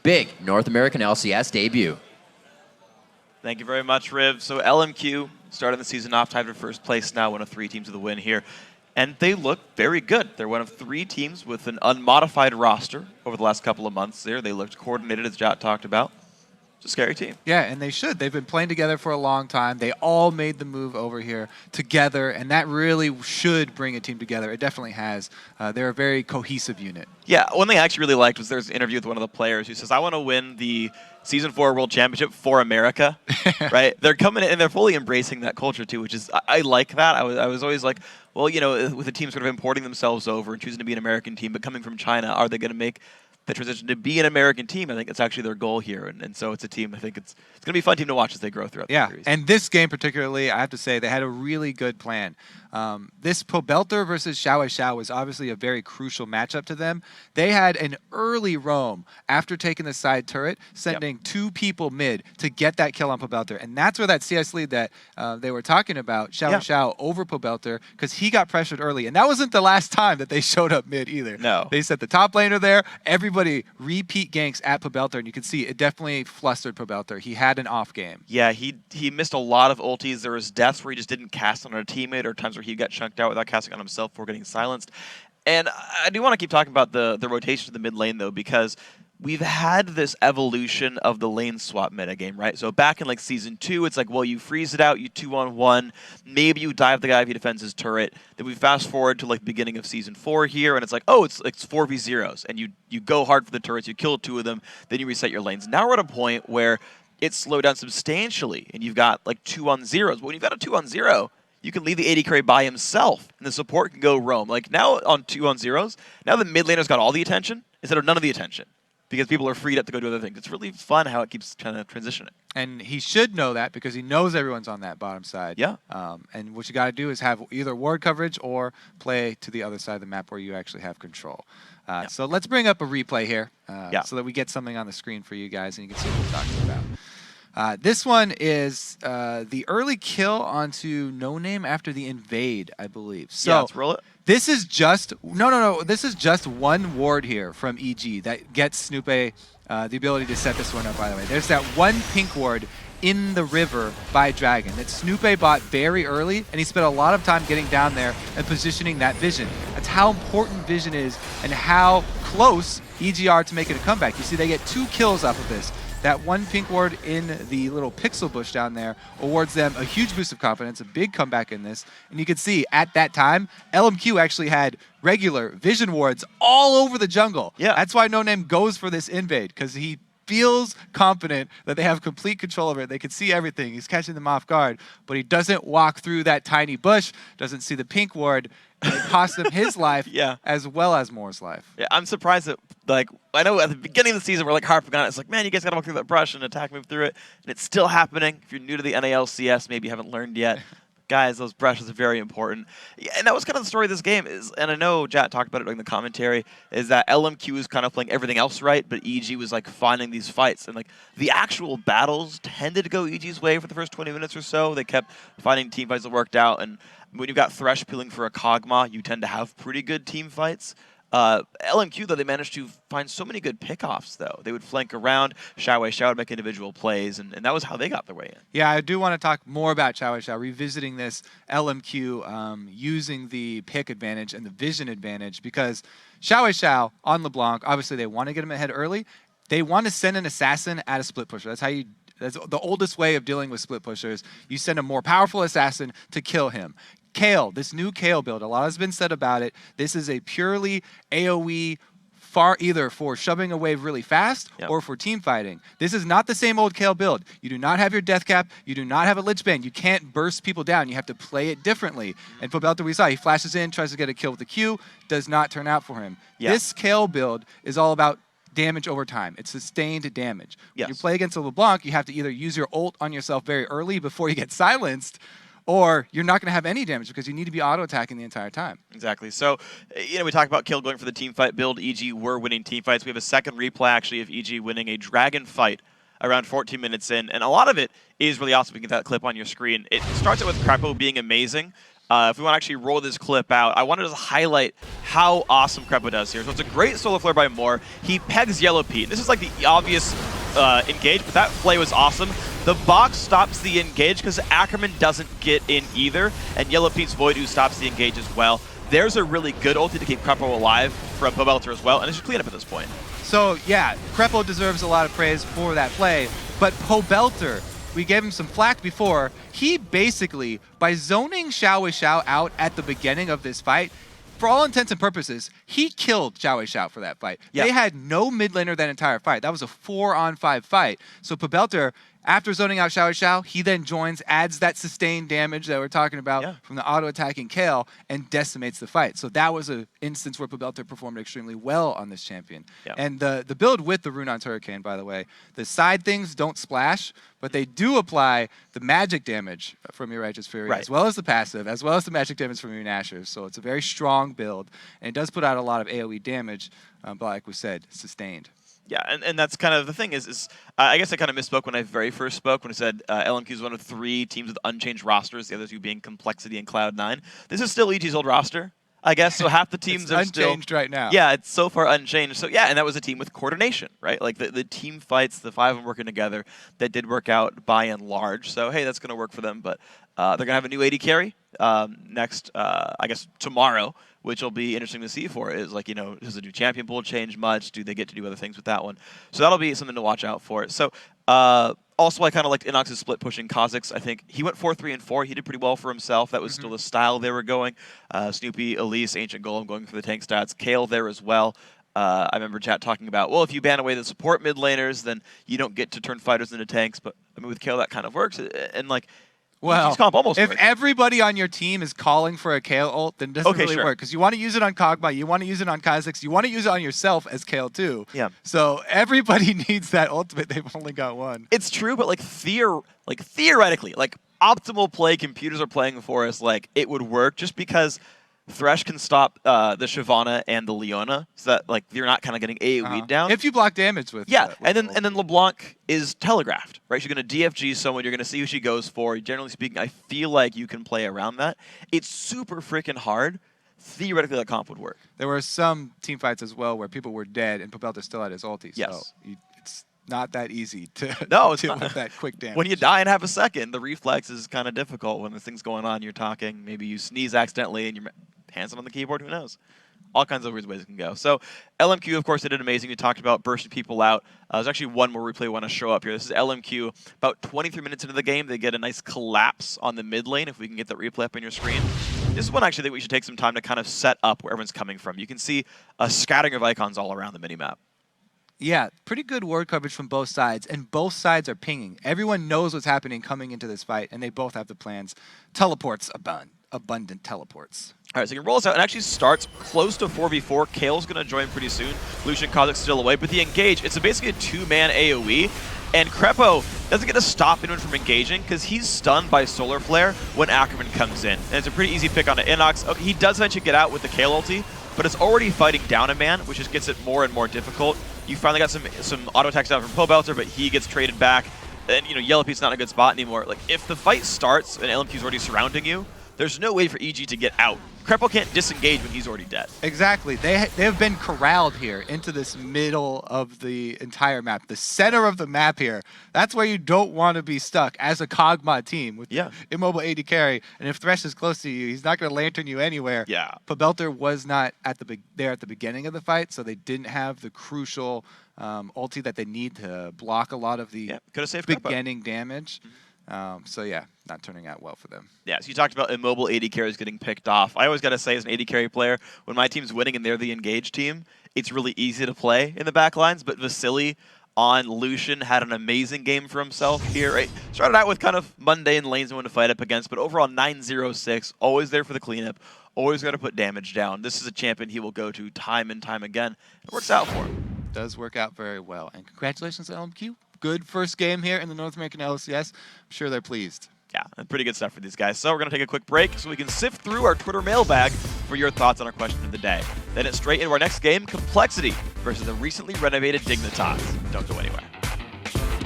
big North American LCS debut. Thank you very much, Riv. So LMQ started the season off tied for first place now, one of 3 teams with a win here. And they look very good. They're one of 3 teams with an unmodified roster over the last couple of months there. They looked coordinated, as Jat talked about. It's a scary team. Yeah, and they should. They've been playing together for a long time. They all made the move over here together, and that really should bring a team together. It definitely has. They're a very cohesive unit. Yeah, one thing I actually really liked was there's an interview with one of the players who says, I want to win the Season 4 World Championship for America, right? They're coming in and they're fully embracing that culture too, which is, I like that. I was always like, well, you know, with the team sort of importing themselves over and choosing to be an American team, but coming from China, are they going to make the transition to be an American team? I think it's actually their goal here, and so it's a team. I think it's going to be a fun team to watch as they grow throughout the series. And this game particularly, I have to say, they had a really good plan. This Pobelter versus Xiao was obviously a very crucial matchup to them. They had an early roam after taking the side turret, sending 2 people mid to get that kill on Pobelter, and that's where that CS lead that they were talking about, Xiao over Pobelter, because he got pressured early, and that wasn't the last time that they showed up mid either. No. They set the top laner there. Everybody repeat ganks at Pobelter, and you can see it definitely flustered Pobelter. He had an off game. Yeah, he missed a lot of ultis. There was deaths where he just didn't cast on a teammate, or times where he got chunked out without casting on himself before getting silenced. And I do want to keep talking about the rotation to the mid lane, though, because we've had this evolution of the lane swap metagame, right? So back in like Season 2, it's like, well, you freeze it out, you 2-on-1, maybe you dive the guy if he defends his turret. Then we fast forward to like the beginning of Season 4 here, and it's like, oh, it's 4v0s, and you go hard for the turrets, you kill 2 of them, then you reset your lanes. Now we're at a point where it's slowed down substantially, and you've got like 2-on-0s. But when you've got a 2-on-0, you can leave the AD carry by himself, and the support can go roam. Like now on 2-on-0s, now the mid laner's got all the attention instead of none of the attention, because people are freed up to go do other things. It's really fun how it keeps trying to transition it. And he should know that because he knows everyone's on that bottom side. Yeah. And what you got to do is have either ward coverage or play to the other side of the map where you actually have control. So let's bring up a replay here so that we get something on the screen for you guys and you can see what we're talking about. This one is the early kill onto No Name after the invade, I believe. So let's roll it. This is just no. This is just one ward here from EG that gets Snoopy the ability to set this one up. By the way, there's that one pink ward in the river by Dragon that Snoopy bought very early, and he spent a lot of time getting down there and positioning that vision. That's how important vision is and how close EG are to making a comeback. You see, they get 2 kills off of this. That one pink ward in the little pixel bush down there awards them a huge boost of confidence, a big comeback in this. And you can see at that time, LMQ actually had regular vision wards all over the jungle. Yeah. That's why No Name goes for this invade, because he feels confident that they have complete control over it. They can see everything. He's catching them off guard, but he doesn't walk through that tiny bush, doesn't see the pink ward, and it costs him his life as well as Moore's life. Yeah, I'm surprised that, like, I know at the beginning of the season we're like harping on it. It's like, man, you guys got to walk through that brush and attack move through it. And it's still happening. If you're new to the NALCS, maybe you haven't learned yet. Guys, those brushes are very important. Yeah, and that was kind of the story of this game. And I know Jat talked about it during the commentary, is that LMQ was kind of playing everything else right, but EG was like finding these fights. And like the actual battles tended to go EG's way for the first 20 minutes or so. They kept finding team fights that worked out. And when you've got Thresh peeling for a Kog'Maw, you tend to have pretty good team fights. LMQ, though, they managed to find so many good pickoffs, though. They would flank around, Xiao would make individual plays, and that was how they got their way in. Yeah, I do want to talk more about Xiao, revisiting this LMQ using the pick advantage and the vision advantage, because Xiao on LeBlanc, obviously they want to get him ahead early. They want to send an assassin at a split pusher. That's the oldest way of dealing with split pushers. You send a more powerful assassin to kill him. Kayle, this new Kayle build, a lot has been said about it. This is a purely AoE either for shoving a wave really fast or for team fighting. This is not the same old Kayle build. You do not have your death cap. You do not have a lich band. You can't burst people down. You have to play it differently. And Pobelter, we saw, he flashes in, tries to get a kill with the Q, does not turn out for him. This Kayle build is all about damage over time. It's sustained damage. When you play against a LeBlanc, you have to either use your ult on yourself very early before you get silenced, or you're not going to have any damage because you need to be auto-attacking the entire time. Exactly. So, you know, we talked about Kayle going for the team fight build. EG were winning team fights. We have a second replay, actually, of EG winning a dragon fight around 14 minutes in, and a lot of it is really awesome. We can get that clip on your screen. It starts out with Crapo being amazing. if we want to actually roll this clip out, I wanted to highlight how awesome Krepo does here. So it's a great solar flare by Moore. He pegs Yellow Pete. This is like the obvious engage, but that play was awesome. The box stops the engage because Ackerman doesn't get in either, and Yellow Pete's Void Ooze stops the engage as well. There's a really good ulti to keep Krepo alive from Pobelter as well, and it's a cleanup at this point. So yeah, Krepo deserves a lot of praise for that play, but Pobelter, we gave him some flack before. He basically, by zoning Xiao out at the beginning of this fight, for all intents and purposes, he killed Xiao for that fight. Yeah. They had no mid laner that entire fight. That was a 4-on-5 fight. So Pobelter, after zoning out Xiao, he then joins, adds that sustained damage that we're talking about from the auto-attacking Kale, and decimates the fight. So that was an instance where Pobelter performed extremely well on this champion. Yeah. And the build with the Runeon's Hurricane, by the way, the side things don't splash, but they do apply the magic damage from your Righteous Fury, as well as the passive, as well as the magic damage from your Nashers. So it's a very strong build, and it does put out a lot of AoE damage, but like we said, sustained. Yeah, and that's kind of the thing is I guess I kind of misspoke when I very first spoke when I said LMQ is one of 3 teams with unchanged rosters, the other 2 being Complexity and Cloud9. This is still EG's old roster, I guess, so half the teams are still unchanged right now. Yeah, it's so far unchanged. So yeah, and that was a team with coordination, right? Like the team fights, the 5 of them working together, that did work out by and large. So hey, that's going to work for them, but they're going to have a new AD carry next, I guess, tomorrow, which will be interesting to see for it. Is like, you know, does the new champion pool change much? Do they get to do other things with that one? So that'll be something to watch out for. So also, I kind of liked Inox's split pushing Kha'Zix. I think he went 4-3-4. He did pretty well for himself. That was still the style they were going. Snoopy, Elise, Ancient Golem going for the tank stats. Kale there as well. I remember chat talking about, well, if you ban away the support mid laners, then you don't get to turn fighters into tanks. But I mean, with Kale, that kind of works. And like, well, almost if works. everybody on your team is calling for a Kale ult, then it doesn't really work. Because you want to use it on Kog'Maw, you want to use it on Kha'Zix, you want to use it on yourself as Kale too. Yeah. So everybody needs that ultimate. They've only got one. It's true, but like theoretically, like optimal play computers are playing for us, like it would work just because Thresh can stop the Shyvana and the Leona, so that like you're not kind of getting AoE down. If you block damage with and then LeBlanc is telegraphed, right? She's going to DFG someone. You're going to see who she goes for. Generally speaking, I feel like you can play around that. It's super freaking hard. Theoretically, that comp would work. There were some team fights as well where people were dead and Pobelter still had his ulti. Yes. So it's not that easy to deal with that quick damage. When you die and have a second, the reflex is kind of difficult. When the thing's going on, you're talking, maybe you sneeze accidentally and your hands on the keyboard, who knows? All kinds of weird ways it can go. So LMQ, of course, they did amazing. We talked about bursting people out. There's actually one more replay I want to show up here. This is LMQ. About 23 minutes into the game, they get a nice collapse on the mid lane, if we can get that replay up on your screen. This is one actually that we should take some time to kind of set up where everyone's coming from. You can see a scattering of icons all around the minimap. Yeah, pretty good ward coverage from both sides, and both sides are pinging. Everyone knows what's happening coming into this fight, and they both have the plans. Teleports abundant teleports. All right, so he can roll us out and actually starts close to 4v4. Kale's going to join pretty soon. Lucian Kha'Zix still away, but the engage, it's basically a 2-man AoE, and Krepo doesn't get to stop anyone from engaging because he's stunned by Solar Flare when Ackerman comes in. And it's a pretty easy pick on an Inox. Okay, he does eventually get out with the Kale ulti, but it's already fighting down a man, which just gets it more and more difficult. You finally got some auto attacks down from Pobelter, but he gets traded back. And, you know, Yellow Pete's not in a good spot anymore. Like, if the fight starts and LMQ's already surrounding you, there's no way for EG to get out. Krepo can't disengage when he's already dead. Exactly. They have been corralled here into this middle of the entire map. The center of the map here. That's where you don't want to be stuck as a Kog'Maw team with immobile AD carry. And if Thresh is close to you, he's not going to lantern you anywhere. Yeah. Pobelter was not there at the beginning of the fight, so they didn't have the crucial ulti that they need to block a lot of the beginning damage. So yeah, not turning out well for them. Yeah, so you talked about immobile AD carries getting picked off. I always got to say, as an AD carry player, when my team's winning and they're the engaged team, it's really easy to play in the back lines, but Vasily on Lucian had an amazing game for himself here, right? Started out with kind of mundane lanes to fight up against, but overall 9-0-6, always there for the cleanup, always got to put damage down. This is a champion he will go to time and time again. It works out for him. Does work out very well. And congratulations to LMQ. Good first game here in the North American LCS. I'm sure they're pleased. Yeah, pretty good stuff for these guys. So we're going to take a quick break so we can sift through our Twitter mailbag for your thoughts on our question of the day. Then it's straight into our next game, Complexity versus the recently renovated Dignitas. Don't go anywhere.